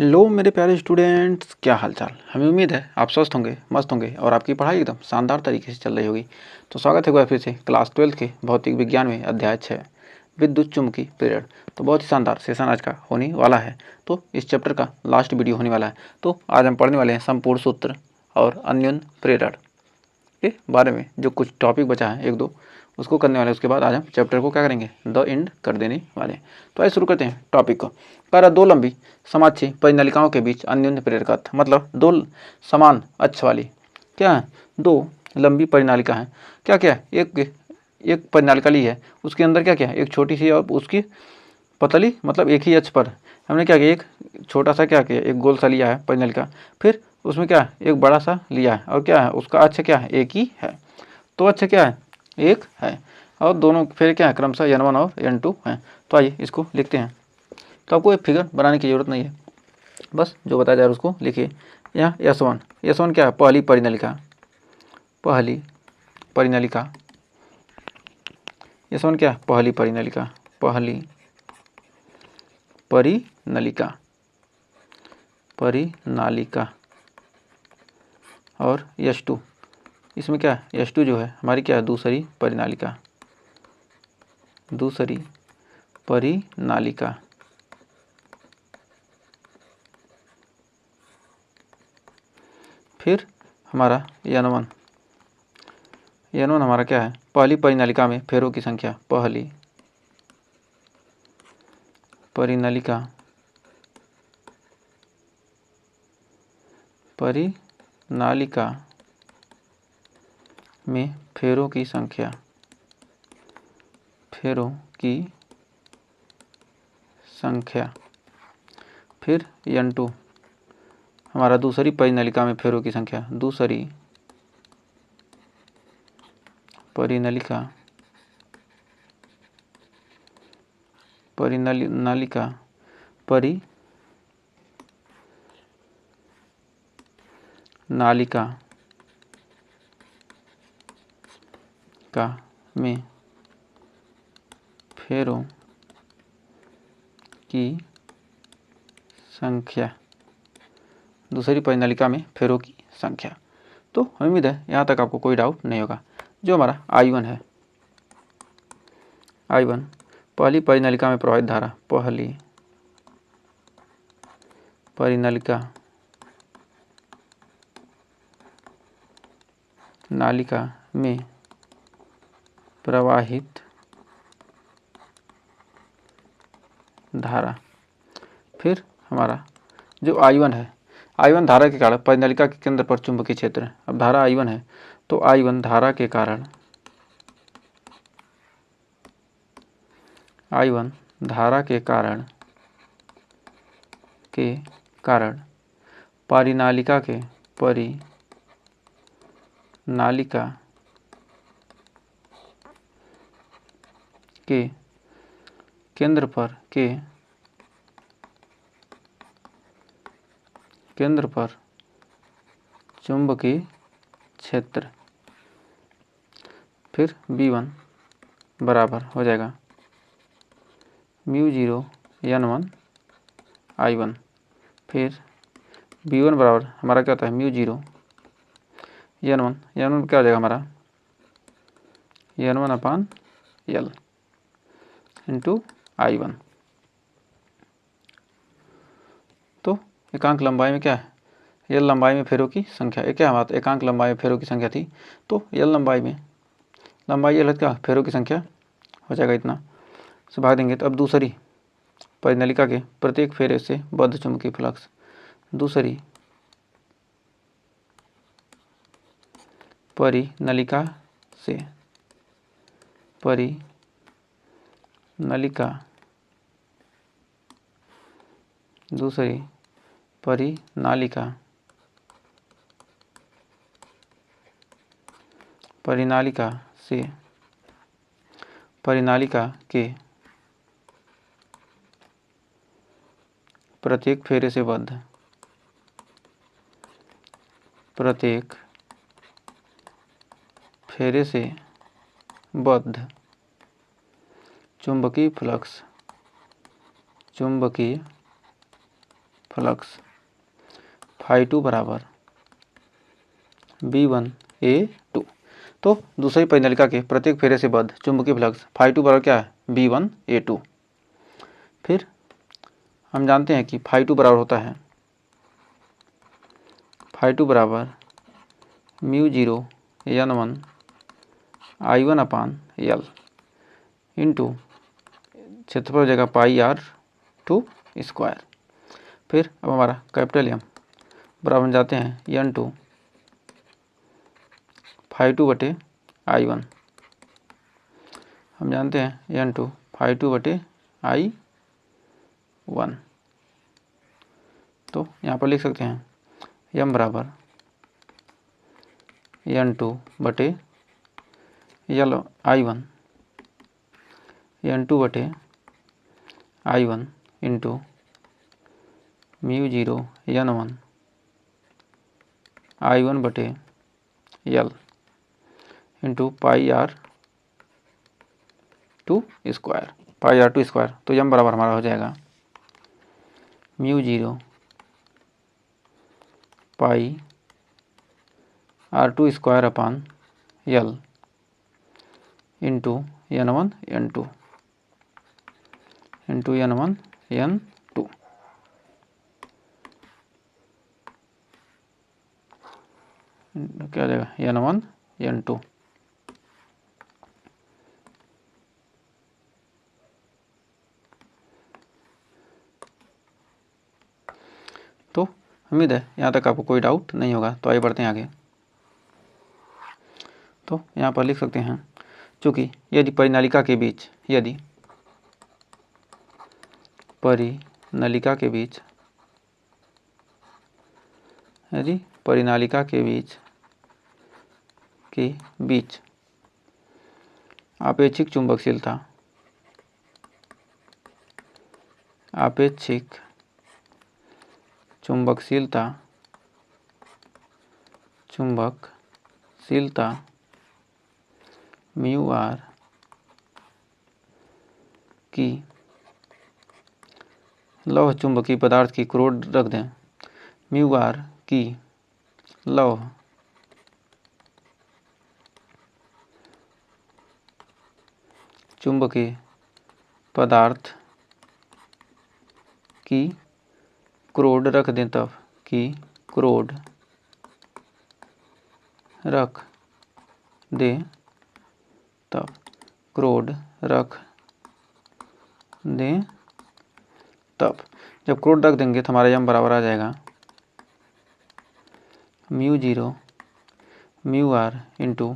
Hello मेरे प्यारे students, क्या हालचाल। हमें उम्मीद है आप स्वस्थ होंगे, मस्त होंगे और आपकी पढ़ाई एकदम शानदार तरीके से चल रही होगी। तो स्वागत है एक बार फिर से क्लास 12 के भौतिक विज्ञान में अध्याय 6 विद्युत चुम्बकीय प्रेरण। तो बहुत ही शानदार सेशन आज का होने वाला है। तो इस चैप्टर का लास्ट वीडियो होने वाला है। तो आज हम पढ़ने वाले हैं संपूर्ण सूत्र और अन्योन्य प्रेरण के बारे में। जो कुछ टॉपिक बचा है एक दो उसको करने वाले, उसके बाद आज हम चैप्टर को क्या करेंगे, द एंड कर देने वाले। तो आइए शुरू करते हैं टॉपिक को। कह दो लंबी समाक्षी परिनलिकाओं के बीच अन्योन्य प्रेरकत्व, मतलब दो समान अक्ष वाली क्या है, दो लंबी परिनालिका है। क्या क्या है, एक परिनालिका ली है, उसके अंदर क्या क्या है, एक छोटी सी और उसकी पतली, मतलब एक ही अक्ष पर हमने क्या किया, एक छोटा सा क्या किया, एक गोल सा लिया है परिनलिका, फिर उसमें क्या है, एक बड़ा सा लिया है, और क्या है उसका अक्ष क्या है, एक ही है। तो अक्ष क्या है, एक है, और दोनों फिर क्या है क्रमशः n1 और n2 है। तो आइए इसको लिखते हैं। तो आपको एक फिगर बनाने की जरूरत नहीं है, बस जो बताया जा रहा है उसको लिखिए। यहाँ S1 क्या है, पहली परिनलिका, पहली परिनलिका। S1 क्या है, पहली परिनलिका, पहली परिनलिका, परिनालिका। और S2, इसमें क्या है, S2 जो है हमारी क्या है, दूसरी परिनालिका, दूसरी परिनालिका। फिर हमारा N1 हमारा क्या है, पहली परिनलिका में फेरों की संख्या, पहली परिनलिका में फेरों की संख्या, फेरों की संख्या। फिर N2 हमारा दूसरी परिनलिका में फेरों की संख्या, दूसरी परिनलिका परिनलिका परिनालिका का में फेरों की संख्या, दूसरी परिनलिका में फेरों की संख्या। तो उम्मीद है यहाँ तक आपको कोई डाउट नहीं होगा। जो हमारा I1 है, I1 पहली परिनलिका में प्रवाहित धारा, पहली परिनलिका में प्रवाहित धारा। फिर हमारा जो I1 है, I1 धारा के कारण परिनलिका के केंद्र पर चुंबकीय क्षेत्र है। अब धारा I1 है तो I1 धारा के कारण, I1 धारा के कारण परिनालिका के केंद्र पर चुंबकीय क्षेत्र। फिर V1 बराबर हो जाएगा μ0 N1 I1। फिर V1 बराबर हमारा क्या होता है, μ0 N1 क्या हो जाएगा हमारा, N1/L इंटू I1। तो एकांक लंबाई में क्या है, L लंबाई में फेरों की संख्या, ये क्या हमारा एकांक लंबाई में फेरों की संख्या थी। तो L लंबाई L क्या फेरों की संख्या हो जाएगा, इतना से भाग देंगे। तो अब दूसरी परिनलिका के प्रत्येक फेरे से बद्ध चुंबकीय फ्लक्स, दूसरी परिनलिका से दूसरी परिनालिका से परिनालिका के प्रत्येक फेरे से बद्ध, प्रत्येक फेरे से बद्ध चुंबकीय फ्लक्स φ2 बराबर B1A2। तो दूसरी परिनलिका के प्रत्येक फेरे से बद्ध चुंबकीय फ्लक्स φ2 बराबर क्या है, B1A2। फिर हम जानते हैं कि φ2 बराबर होता है φ2 बराबर μ0 N1 I1/L इंटू क्षेत्रफल हो जाएगा πr2 स्क्वायर। फिर अब हमारा कैपिटल M बराबर जाते हैं N2 φ2 बटे I1। हम जानते हैं N2 φ2 बटे I1। तो यहाँ पर लिख सकते हैं M बराबर N2 बटे L I1 N2 बटे I1 इंटू μ0 N1 I1 बटे L इंटू πr2 स्क्वायर। तो M बराबर हमारा हो जाएगा μ0 πr2 स्क्वायर/L इंटू N1 N2 क्या हो जाएगा N1 N2। तो उम्मीद है यहाँ तक आपको कोई डाउट नहीं होगा। तो आइए बढ़ते हैं आगे। तो यहाँ पर लिख सकते हैं चूँकि यदि परिनालिका के बीच परिनालिका के बीच आपेक्षिक चुंबकशीलता μr की लौह चुंबकीय पदार्थ की क्रोड रख दें, μr की लौह चुंबकीय पदार्थ की क्रोड रख दें तब जब क्रोड रख देंगे तो हमारा M बराबर आ जाएगा μ0 μr into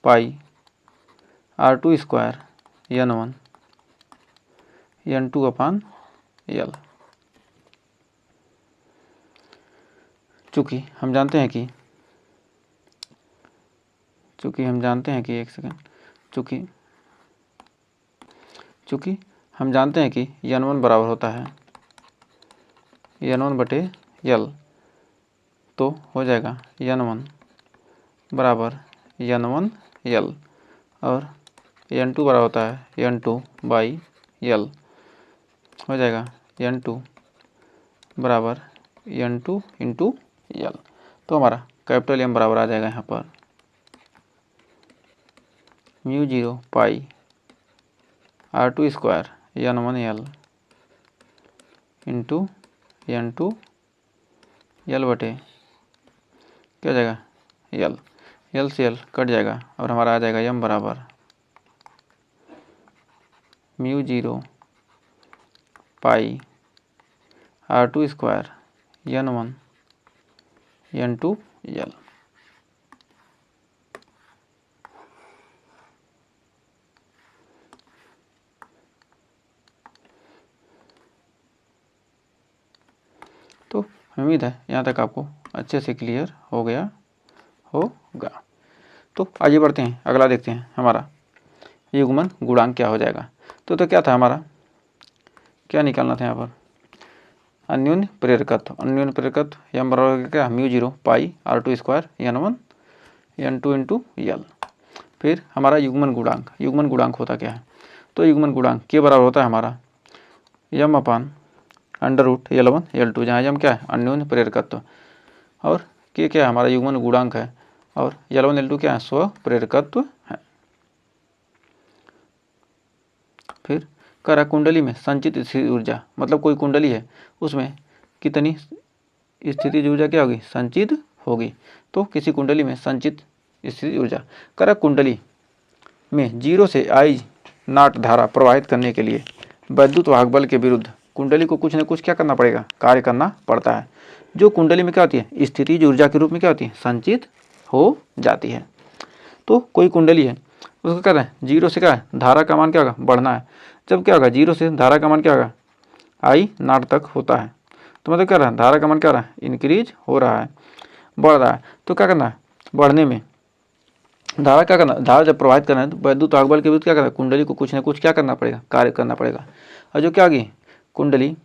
πr2 square N1 N2/L। चूँकि हम जानते हैं कि N1 बराबर होता है N1 बटे L। तो हो जाएगा N1 बराबर N1L और N2 बराबर होता है N2/L। हो जाएगा N2 बराबर N2 इंटू L। तो हमारा कैपिटल M बराबर आ जाएगा यहाँ पर μ0 πr2 square N1L into N2L बटे क्या हो जाएगा L से L कट जाएगा और हमारा आ जाएगा M बराबर μ0 πr2 स्क्वायर N1 N2L। तो उम्मीद है यहाँ तक आपको अच्छे से क्लियर हो गया होगा। तो आगे बढ़ते हैं, अगला देखते हैं हमारा युग्मन गुणांक क्या हो जाएगा। तो क्या था हमारा, क्या निकालना था यहाँ पर, अन्योन्य प्रेरकत्व M बराबर क्या μ0 πr2 square N1 N2 into L। फिर हमारा युग्मन गुणांक होता क्या है, तो युग्मन गुणांक के बराबर होता है हमारा M/r2 √L1 L2, जहाँ यम क्या है अन्योन्य प्रेरकत्व और के क्या है हमारा युग्मन गुणांक है और L1 L2 क्या है स्व प्रेरकत्व है। फिर कह रहा कुंडली में संचित स्थिति ऊर्जा, मतलब कोई कुंडली है उसमें कितनी स्थितिज ऊर्जा क्या होगी संचित होगी। तो किसी कुंडली में संचित स्थितिज ऊर्जा, कह रहा कुंडली में 0 से I0 धारा प्रवाहित करने के लिए वैद्युत वाहक बल के विरुद्ध कुंडली को कुछ न कुछ क्या करना पड़ेगा, कार्य करना पड़ता है, जो कुंडली में क्या होती है स्थितिज ऊर्जा के रूप में क्या होती है संचित हो जाती है। तो कोई कुंडली है उसको कहते हैं 0 से क्या है धारा का मान क्या होगा बढ़ना है, जब क्या होगा 0 से धारा का मान क्या होगा I0 तक होता है, तो मतलब क्या रहा है धारा का मान क्या रहा है इंक्रीज हो रहा है, बढ़ रहा है। तो क्या करना है बढ़ने में धारा क्या करना, धारा जब प्रवाहित करना है तो वैद्युत वाहक बल के विरुद्ध क्या करना है कुंडली को कुछ ना कुछ क्या करना पड़ेगा कार्य करना पड़ेगा। और जो क्या होगी कुंडली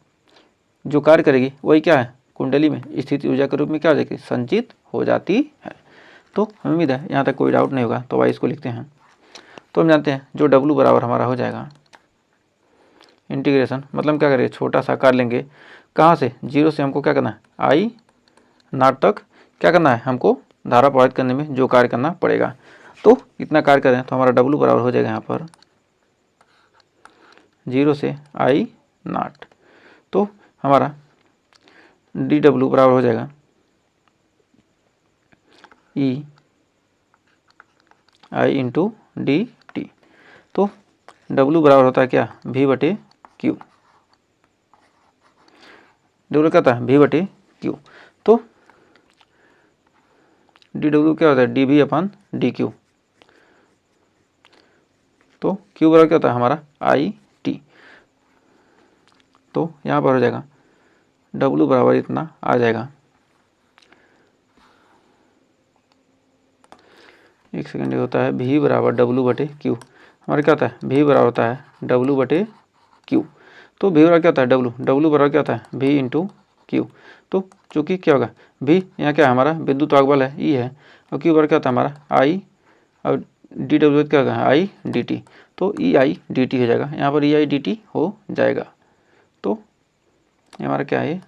जो कार्य करेगी वही क्या है कुंडली में स्थिति ऊर्जा के रूप में क्या हो जाएगी संचित हो जाती है। तो हमें उम्मीद है यहाँ तक कोई डाउट नहीं होगा। तो भाई इसको लिखते हैं। तो हम जानते हैं जो W बराबर हमारा हो जाएगा इंटीग्रेशन, मतलब क्या करेंगे छोटा सा आकार लेंगे, कहाँ से 0 से हमको क्या करना है I0 तक क्या करना है हमको धारा प्रवाहित करने में जो कार्य करना पड़ेगा। तो इतना कार्य करें तो हमारा W बराबर हो जाएगा यहाँ पर 0 से I0, तो हमारा dW बराबर हो जाएगा EI इंटू dt। तो W बराबर होता है क्या V/Q, W क्या होता है V/Q। तो dW क्या होता है dV/dQ, तो Q बराबर क्या होता है हमारा IT। तो यहाँ पर हो जाएगा W बराबर इतना आ जाएगा, एक सेकेंड होता है V बराबर W/Q, हमारा क्या होता है V बराबर होता है W/Q। तो V बराबर क्या होता है W बराबर क्या होता है V इंटू Q। तो चूँकि क्या होगा V यहाँ क्या है हमारा विद्युत वाहक बल है E है, और Q बराबर क्या होता है हमारा I और dW क्या होगा I dt। तो EI dt हो जाएगा, यहाँ पर EI dt हो जाएगा। तो ये हमारा क्या है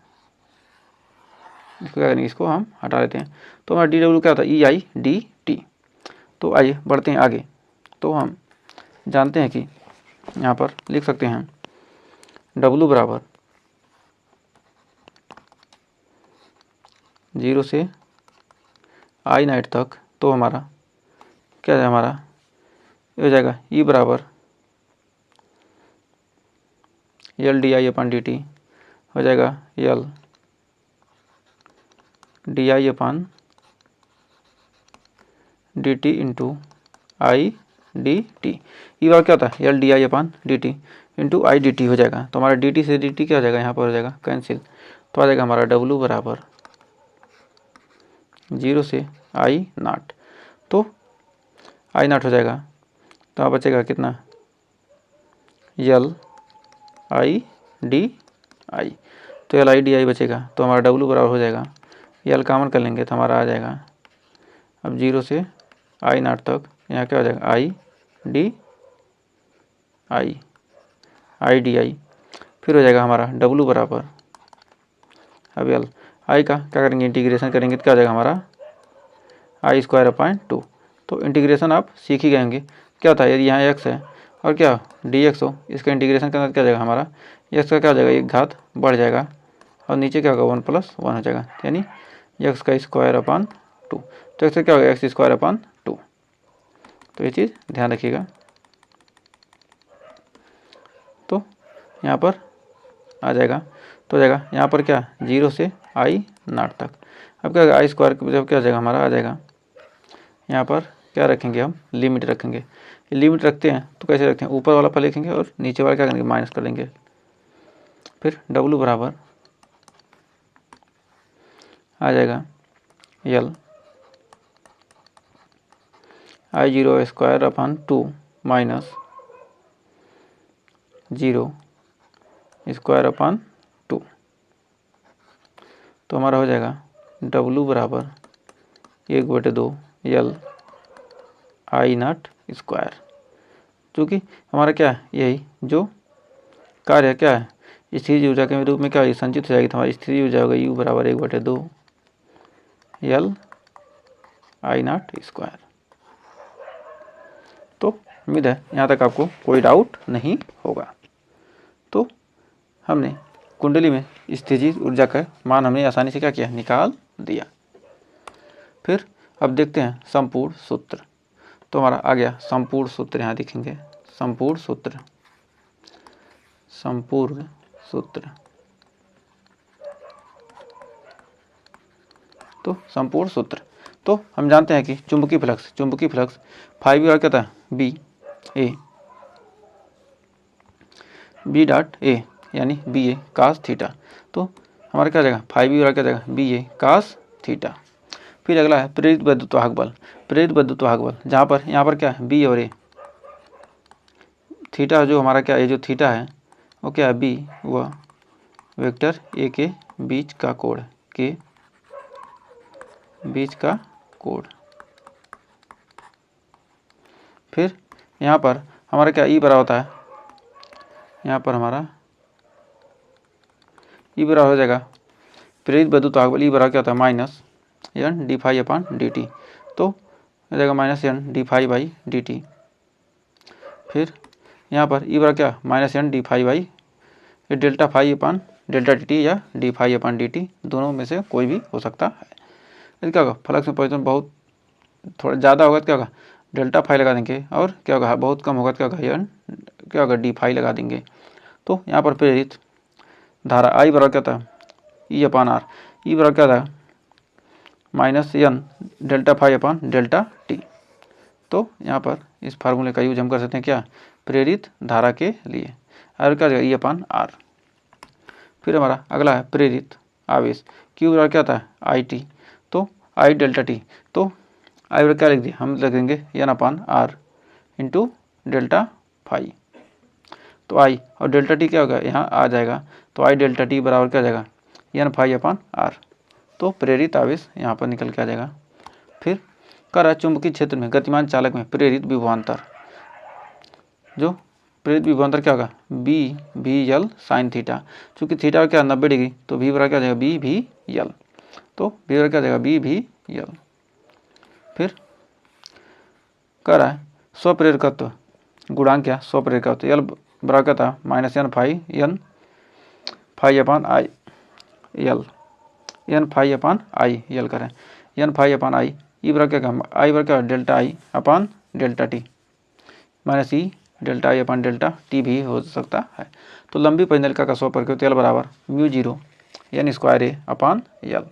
इसको क्या करेंगे इसको हम हटा लेते हैं। तो हमारा dW क्या होता है EI dt। तो आइए बढ़ते हैं आगे। तो हम जानते हैं कि यहाँ पर लिख सकते हैं W बराबर 0 से I0 तक, तो हमारा क्या है हमारा ये हो जाएगा E बराबर LdI/dt हो जाएगा LdI/dt इंटू I dt। ई बार क्या होता है LdI/dt इंटू I dt हो जाएगा। तो हमारा dt से dt क्या हो जाएगा यहाँ पर हो जाएगा कैंसिल, तो आ जाएगा हमारा W बराबर 0 से I0, तो I0 हो जाएगा, तो यहाँ बचेगा कितना LI/DI, तो LI/DI बचेगा। तो हमारा W बराबर हो जाएगा L कॉमन कर लेंगे तो हमारा आ जाएगा अब 0 से I0 तक, यहाँ क्या हो जाएगा I/DI, फिर हो जाएगा हमारा W बराबर अब L I का क्या करेंगे इंटीग्रेशन करेंगे तो क्या हो जाएगा हमारा I²/2। तो इंटीग्रेशन आप सीख ही गए होंगे क्या होता है यदि यहाँ x है और क्या dx हो, इसका इंटीग्रेशन करना क्या हो जाएगा हमारा x का क्या हो जाएगा एक घात बढ़ जाएगा और नीचे क्या होगा 1 + 1 हो जाएगा, यानी x का स्क्वायर/2। तो x क्या होगा x²/2। तो ये चीज़ ध्यान रखिएगा। तो यहाँ पर आ जाएगा, तो जाएगा यहाँ पर क्या 0 से I0 तक। अब क्या I² जब क्या हो जाएगा हमारा आ जाएगा यहाँ पर क्या रखेंगे हम लिमिट रखेंगे। लिमिट रखते हैं तो कैसे रखते हैं ऊपर वाला पर लिखेंगे और नीचे वाला क्या करेंगे माइनस कर देंगे। फिर W बराबर आ जाएगा LI0²/2 माइनस 0²/2। तो हमारा हो जाएगा W बराबर 1/2 LI0²। चूँकि हमारा क्या है यही जो कार्य है क्या है स्थिर ऊर्जा के रूप में क्या होगी, संचित हो जाएगी, तो हमारी स्थिर ऊर्जा होगी U बराबर 1/2 L I0²। तो उम्मीद है यहाँ तक आपको कोई डाउट नहीं होगा। तो हमने कुंडली में स्थितिज ऊर्जा का मान हमने आसानी से क्या किया, निकाल दिया। फिर अब देखते हैं संपूर्ण सूत्र। तो हमारा आ गया संपूर्ण सूत्र, यहाँ दिखेंगे संपूर्ण सूत्र। संपूर्ण सूत्र तो संपूर्ण सूत्र तो हम जानते हैं कि चुंबकीय फ्लक्स फाइव और क्या था, बी डॉट ए यानी बी ए कास थीटा। तो हमारा क्या जाएगा, फाइव और क्या जाएगा, बी ए कास थीटा। फिर अगला है प्रेरित वैद्युत वाहक बल, जहाँ पर यहाँ पर क्या है, बी और ए, थीटा जो हमारा क्या, ये जो थीटा है वो क्या है, बी व वेक्टर ए के बीच का कोण फिर यहाँ पर हमारा क्या ई बराबर होता है, यहाँ पर हमारा ई बराबर हो जाएगा प्रेरित वैद्युत वाहक बल, ई बराबर क्या होता है, minus N D phi upon D T. तो हो जाएगा minus N D phi by D T. फिर यहाँ पर ई बराबर क्या, minus N D phi by ये delta phi upon delta D T या D phi upon D T, दोनों में से कोई भी हो सकता है। यदि क्या होगा, फ्लक्स में परिवर्तन बहुत थोड़ा ज़्यादा होगा तो क्या होगा, डेल्टा फाई लगा देंगे, और क्या होगा बहुत कम होगा तो क्या होगा, एन क्या होगा, डी फाई लगा देंगे। तो यहाँ पर प्रेरित धारा आई बराबर क्या था, ई अपॉन आर, ई बराबर क्या था, minus N delta phi upon delta T. तो यहाँ पर इस फार्मूले का यूज हम कर सकते हैं क्या, प्रेरित धारा के लिए, और क्या ई अपॉन आर। फिर हमारा अगला है प्रेरित आवेश, क्यू बराबर क्या था, आई टी, तो आई डेल्टा टी। तो आई बराबर क्या लिख दिया, हम लिख देंगे N upon R into delta phi. तो आई और डेल्टा टी क्या होगा, यहाँ आ जाएगा, तो आई डेल्टा टी बराबर क्या हो जाएगा, एन फाई अपॉन आर। तो प्रेरित आवेश यहाँ पर निकल के आ जाएगा। फिर कर रहा चुंबकीय क्षेत्र में गतिमान चालक में प्रेरित विभवांतर, जो प्रेरित विभवांतर क्या होगा, बी भी एल साइन थीटा। चूँकि थीटा क्या 90 डिग्री, तो भी बराबर क्या हो जाएगा, बी भी एल। तो बी बराबर क्या हो जाएगा, बी भी एल। फिर कर रहा है स्वप्रेरकत्व गुणांक, क्या स्वप्रेरकत्व, एल बराबर क्या था, minus N phi upon I L, N phi upon I L करें, N phi upon I, E बराबर क्या, आई बराबर क्या, delta I upon delta T, minus E delta I upon delta T भी हो सकता है। तो लंबी परिनलिका का स्वप्रेरकत्व एल बराबर mu zero N square A upon L.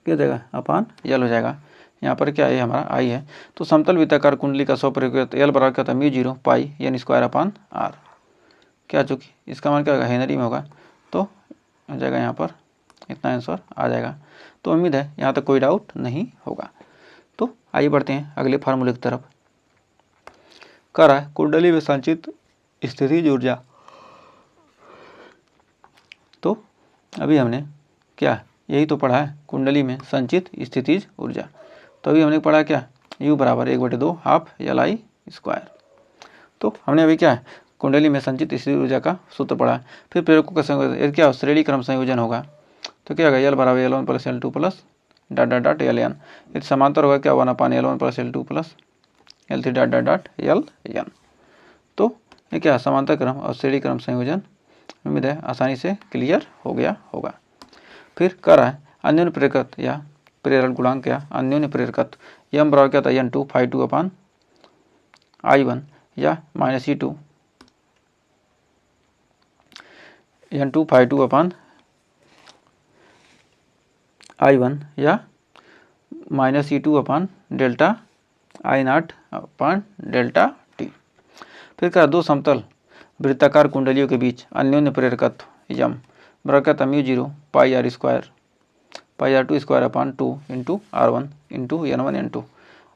क्या हो जाएगा, अपॉन एल हो जाएगा। यहाँ पर क्या है, हमारा आई है। तो समतल वृत्ताकार कुंडली का स्वप्रेरकत्व एल बराबर क्या था, mu zero pi N square upon R. क्या चूँकि इसका मान क्या होगा, हेनरी में होगा, तो हो जाएगा यहाँ पर इतना आंसर आ जाएगा। तो उम्मीद है यहाँ तक कोई डाउट नहीं होगा। तो आइए बढ़ते हैं अगले फार्मूले की तरफ। कर रहा है कुंडली में संचित स्थितिज ऊर्जा। तो अभी हमने क्या यही तो पढ़ा है, कुंडली में संचित स्थितिज ऊर्जा। तो अभी हमने पढ़ा क्या, U बराबर 1/2 हाफ एल आई स्क्वायर। तो हमने अभी क्या है, कुंडली में संचित स्थितिज ऊर्जा का सूत्र पढ़ा है। फिर प्रेरकों का संयोजन क्या श्रेणी क्रम संयोजन होगा, तो क्या होगा, एल बराबर L1 plus L2 plus dot dot dot L N. यदि समांतर होगा क्या, 1/L1 plus L2 plus L3 dot dot dot L N. तो ये क्या समांतर क्रम और श्रेणी क्रम संयोजन, उम्मीद है आसानी से क्लियर हो गया होगा। फिर कर रहा है अन्योन्य प्रेरकत्व या प्रेरण गुणांक या अन्योन्य प्रेरकत्व, एम बराबर क्या था, N2 फाई 2 अपॉन I1 या minus E2 N2 phi 2 upon I1 या minus E2 upon delta I0 upon delta T. फिर क्या, दो समतल वृत्ताकार कुंडलियों के बीच अन्योन्य प्रेरकत्व यम बराबर क्या था, mu zero pi R square pi R2 square upon 2 into R1 into N1 N2।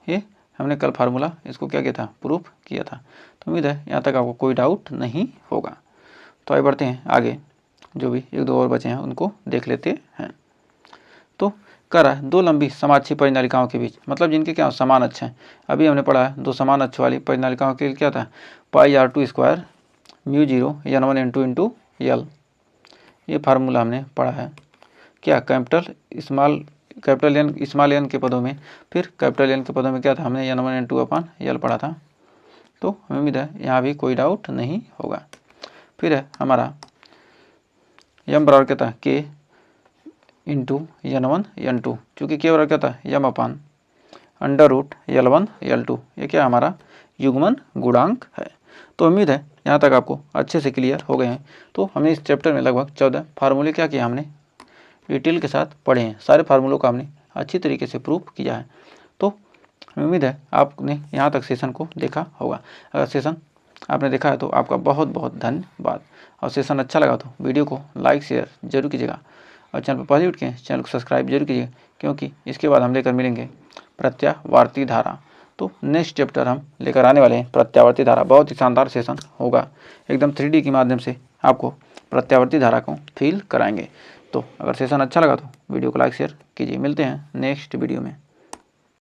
ये हमने कल फार्मूला इसको क्या किया था, प्रूफ किया था। तो उम्मीद है यहाँ तक आपको कोई डाउट नहीं होगा। तो आगे बढ़ते हैं आगे, जो भी एक दो और बचे हैं उनको देख लेते हैं। तो कर रहा है दो लंबी समाक्षी परिनालिकाओं के बीच, मतलब जिनके क्या समान अक्ष हैं। अभी हमने पढ़ा है दो समान अक्ष वाली परिनालिकाओं के लिए क्या था, πr² μ0 n1 n2 into L. ये फार्मूला हमने पढ़ा है क्या, कैपिटल एन स्मॉल एन के पदों में, फिर कैपिटल एन के पदों में क्या था, हमने n1 n2 अपॉन यल पढ़ा था। तो हमें उम्मीद है यहाँ भी कोई डाउट नहीं होगा। फिर है हमारा यम बराबर क्या था, के इंटू n1 n2, चूँकि के बराबर क्या था, यम अपान √L1 L2, ये क्या हमारा युग्मन गुणांक है। तो उम्मीद है यहाँ तक आपको अच्छे से क्लियर हो गए हैं। तो हमने इस चैप्टर में लगभग 14 फार्मूले क्या किया, हमने डिटेल के साथ पढ़े हैं। सारे फार्मूलों को हमने अच्छी तरीके से प्रूफ किया है। तो हमें उम्मीद है आपने यहाँ तक सेशन को देखा होगा। अगर सेशन आपने देखा है तो आपका बहुत बहुत धन्यवाद। और सेशन अच्छा लगा तो वीडियो को लाइक शेयर जरूर कीजिएगा, और चैनल पर पहले उठ के चैनल को सब्सक्राइब जरूर कीजिएगा, क्योंकि इसके बाद हम लेकर मिलेंगे प्रत्यावर्ती धारा। तो नेक्स्ट चैप्टर हम लेकर आने वाले हैं प्रत्यावर्ती धारा। बहुत ही शानदार सेशन होगा, एकदम 3D के माध्यम से आपको प्रत्यावर्ती धारा को फील कराएंगे। तो अगर सेशन अच्छा लगा तो वीडियो को लाइक शेयर कीजिए। मिलते हैं नेक्स्ट वीडियो में।